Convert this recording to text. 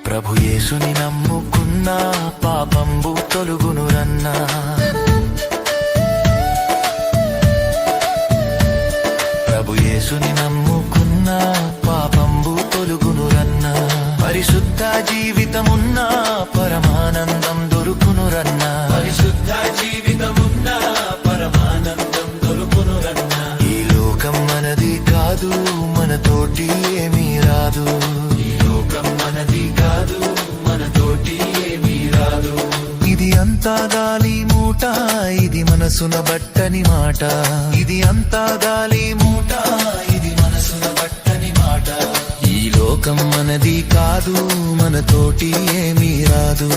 ప్రభు యేసుని నమ్ముకున్నా పాపంబు తొలుగునురన్నా. ప్రభు యేసుని నమ్ముకున్నా పాపంబు తొలుగునురన్నా. పరిశుద్ధ జీవితమున్నా పరమానందం దొరుకునురన్నా. పరిశుద్ధ జీవితమున్నా పరమానందం దొరుకునురన్నా. ఈ లోకం మనది కాదు, మనతోటి ఏమీ రాదు. ఈ లోకం మనది కాదు, మనతోటి ఏమీ రాదు. ఇది అంతా గాలి మూట, ఇది మనసున బట్టని మాట. ఇది అంతా గాలి మూట, ఇది మనసున బట్టని మాట. ఈ లోకం మనది కాదు, మనతోటి ఏమీ రాదు.